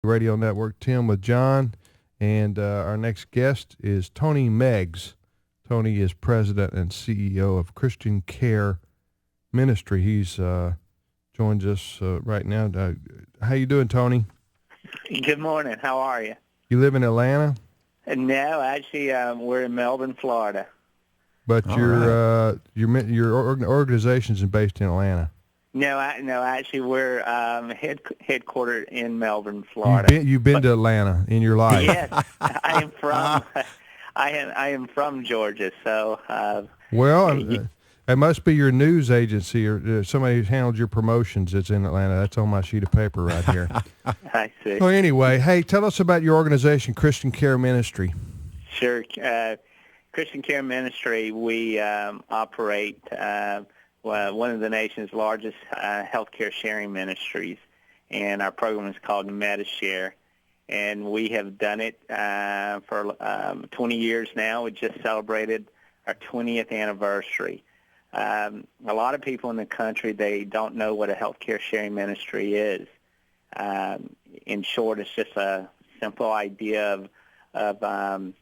Radio Network. Tim with John, and our next guest is Tony Meggs. Tony is president and CEO of Christian Care Ministry. He's joins us right now. How you doing, Tony? Good morning. How are you? You live in Atlanta? No, actually, we're in Melbourne, Florida. But your organization's based in Atlanta. No, actually, we're headquartered in Melbourne, Florida. You've been to Atlanta in your life? Yes, I am from. I am from Georgia, so. It must be your news agency or somebody who handles your promotions that's in Atlanta. That's on my sheet of paper right here. I see. So anyway, hey, tell us about your organization, Christian Care Ministry. Sure. Christian Care Ministry, we operate one of the nation's largest healthcare sharing ministries, and our program is called MediShare. And we have done it for 20 years now. We just celebrated our 20th anniversary. A lot of people in the country, they don't know what a healthcare sharing ministry is. In short, it's just a simple idea of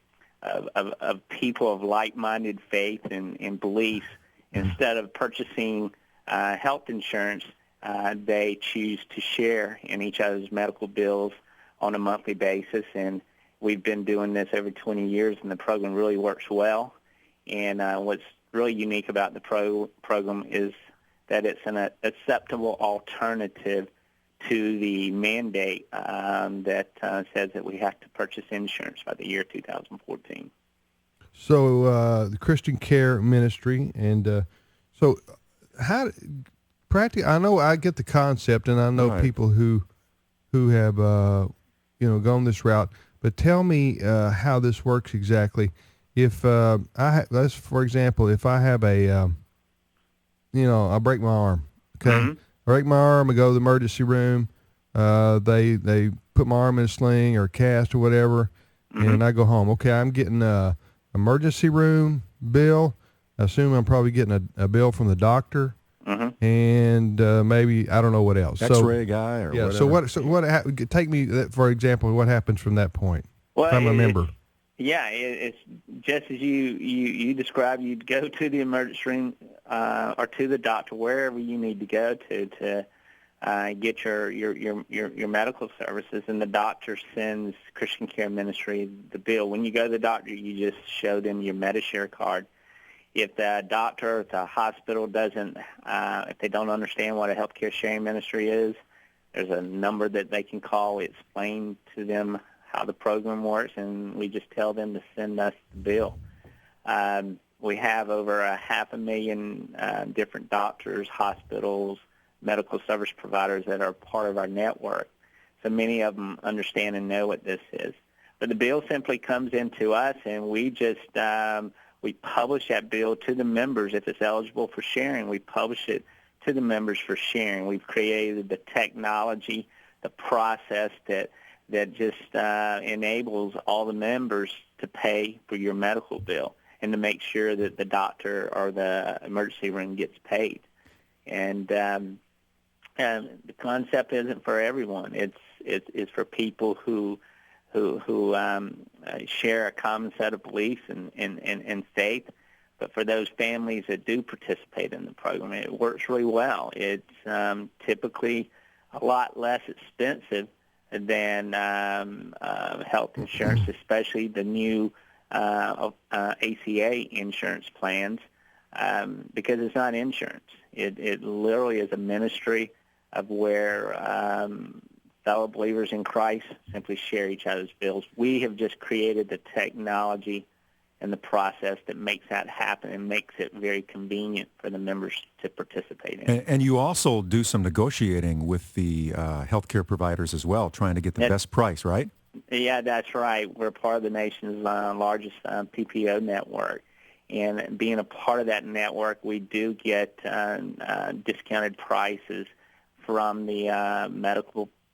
people of like-minded faith and beliefs. Instead of purchasing health insurance, they choose to share in each other's medical bills on a monthly basis. And we've been doing this over 20 years, and the program really works well. And what's really unique about the program is that it's an acceptable alternative to the mandate that says that we have to purchase insurance by the year 2014. So the Christian Care Ministry, and so how practically, I know I get the concept, and I know people who have gone this route. But tell me how this works exactly. If let's for example, if I have I break my arm, okay, I break my arm, I go to the emergency room, they put my arm in a sling or a cast or whatever, and I go home. Okay, I'm getting a emergency room bill. I assume I'm probably getting a bill from the doctor, and maybe I don't know what else. X-ray guy or whatever. So what? Take me for example. What happens from that point? Well, if I'm a member. Yeah, it's just as you described. You'd go to the emergency room or to the doctor, wherever you need to go to get your medical services, and the doctor sends Christian Care Ministry the bill. When you go to the doctor, you just show them your MediShare card. If the doctor, if the hospital doesn't, if they don't understand what a healthcare sharing ministry is, there's a number that they can call. We explain to them how the program works, and we just tell them to send us the bill. We have over 500,000 different doctors, hospitals, medical service providers that are part of our network. So many of them understand and know what this is. But the bill simply comes into us, and we just we publish that bill to the members. If it's eligible for sharing, we publish it to the members for sharing. We've created the technology, the process that just enables all the members to pay for your medical bill and to make sure that the doctor or the emergency room gets paid. And the concept isn't for everyone. It's for people who share a common set of beliefs and faith. But for those families that do participate in the program, it works really well. It's typically a lot less expensive than health insurance, especially the new ACA insurance plans, because it's not insurance. It literally is a ministry of where fellow believers in Christ simply share each other's bills. We have just created the technology and the process that makes that happen and makes it very convenient for the members to participate in. And you also do some negotiating with the healthcare providers as well, trying to get the best price, right? Yeah, that's right. We're part of the nation's largest PPO network. And being a part of that network, we do get discounted prices from the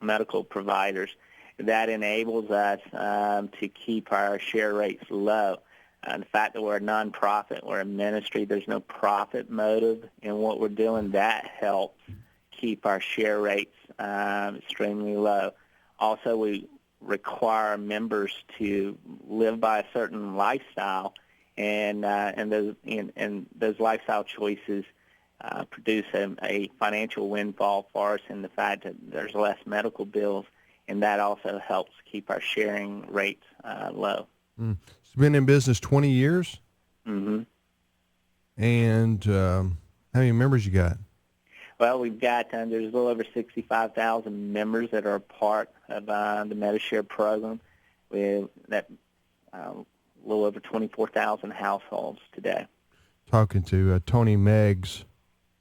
medical providers. That enables us to keep our share rates low. The fact that we're a nonprofit, we're a ministry, there's no profit motive in what we're doing, that helps keep our share rates extremely low. Also, we require members to live by a certain lifestyle, and those lifestyle choices produce a financial windfall for us in the fact that there's less medical bills, and that also helps keep our sharing rates low. It's been in business 20 years? Mm-hmm. And how many members you got? Well, we've got, there's a little over 65,000 members that are a part of the MediShare program. We have a little over 24,000 households today. Talking to Tony Meggs,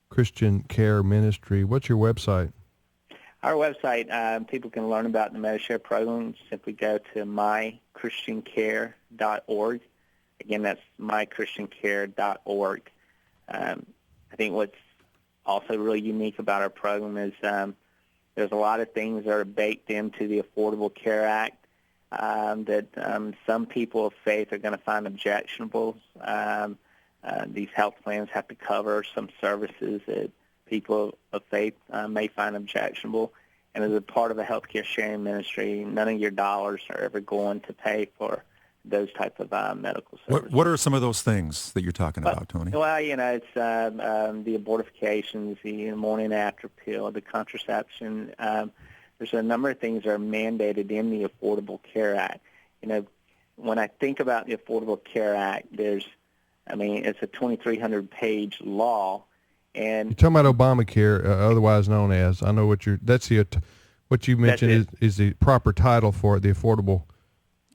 Christian Care Ministry. What's your website? Our website, people can learn about the MediShare program. Simply go to mychristiancare.org. Again, that's mychristiancare.org. I think what's also really unique about our program is there's a lot of things that are baked into the Affordable Care Act that some people of faith are going to find objectionable. These health plans have to cover some services that people of faith may find objectionable. And as a part of a healthcare sharing ministry, none of your dollars are ever going to pay for those type of medical services. What are some of those things that you're talking about, Tony? Well, it's the abortifications, the morning after pill, the contraception. There's a number of things that are mandated in the Affordable Care Act. When I think about the Affordable Care Act, it's a 2,300-page law. And you're talking about Obamacare, otherwise known as, I know what you mentioned is the proper title for it, the Affordable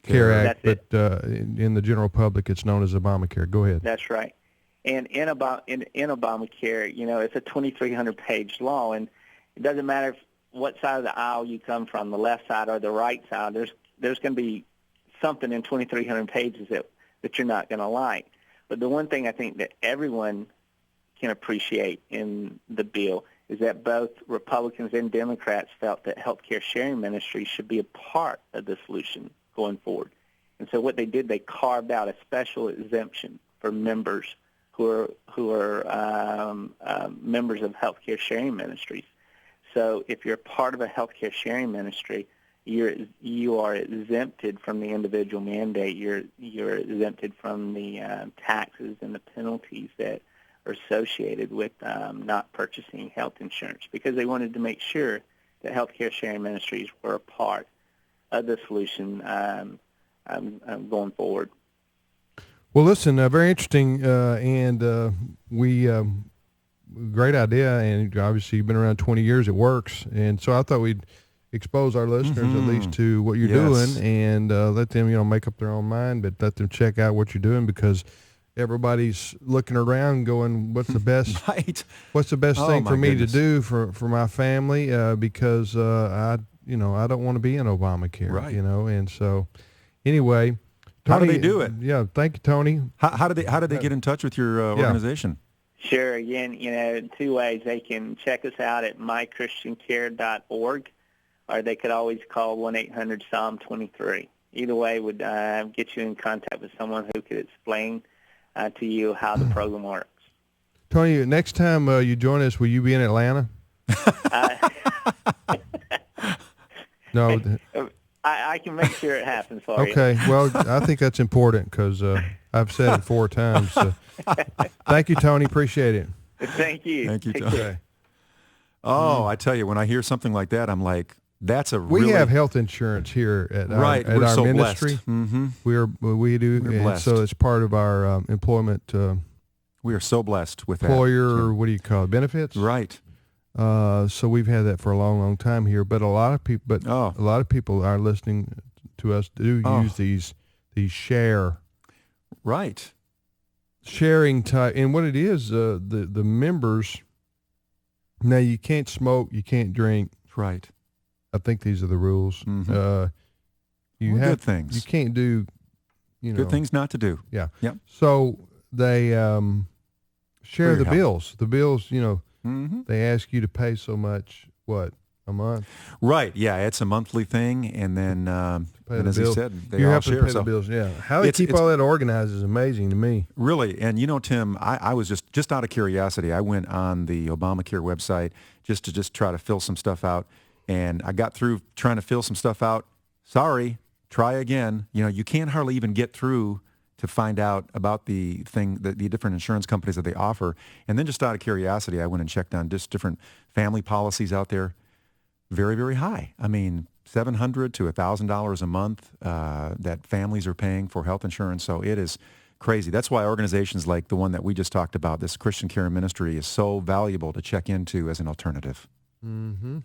Care Act, but in the general public, it's known as Obamacare. Go ahead. That's right. And in Obamacare, it's a 2,300-page law, and it doesn't matter what side of the aisle you come from, the left side or the right side. There's going to be something in 2,300 pages that you're not going to like. But the one thing I think that everyone can appreciate in the bill is that both Republicans and Democrats felt that healthcare sharing ministry should be a part of the solution going forward. And so what they did, they carved out a special exemption for members who are members of healthcare sharing ministries. So if you're part of a healthcare sharing ministry, you are exempted from the individual mandate. You're exempted from the taxes and the penalties that are associated with not purchasing health insurance, because they wanted to make sure that healthcare sharing ministries were a part of the solution going forward. Well, listen, very interesting, and great idea, and obviously you've been around 20 years, it works, and so I thought we'd expose our listeners at least to what you're doing, and let them, make up their own mind, but let them check out what you're doing, because everybody's looking around going, what's the best right. What's the best thing for me to do for my family, because I don't want to be in Obamacare, right. And so anyway, Tony, how do they do it? Yeah, thank you, Tony. How do they get in touch with your organization? Sure. Again, two ways. They can check us out at mychristiancare.org, or they could always call 1-800-PSALM-23. Either way would get you in contact with someone who could explain to you how the program works. Tony, next time you join us, will you be in Atlanta? No. I can make sure it happens for you. Okay. Well, I think that's important, because I've said it 4 times. So. Thank you, Tony. Appreciate it. Thank you. Thank you, Tony. Okay. Oh, I tell you, when I hear something like that, I'm like, that's a really... We have health insurance here at our so ministry. Mm-hmm. We do, We're and blessed. so it's part of our employment. We are so blessed with employer, that. what do you call it, benefits? Right. So we've had that for a long, long time here. But a lot of people are listening to us use these share. Right. Sharing type, and what it is, the members. Now you can't smoke, you can't drink. Right. I think these are the rules. Mm-hmm. Good things. You can't do, good things not to do. Yeah. Yep. So they share the help. bills. The bills, mm-hmm. they ask you to pay so much. What, a month? Right. Yeah, it's a monthly thing, and then as he said, they all all share. share. Pay the bills. Yeah. How they keep all that organized is amazing to me. Really, and Tim, I was just out of curiosity, I went on the Obamacare website just to try to fill some stuff out, And I got through trying to fill some stuff out. Sorry, try again. You can't hardly even get through to find out about the different insurance companies that they offer. And then just out of curiosity, I went and checked on just different family policies out there. Very, very high. I mean, $700 to $1,000 a month that families are paying for health insurance. So it is crazy. That's why organizations like the one that we just talked about, this Christian Care Ministry, is so valuable to check into as an alternative. Mm-hmm.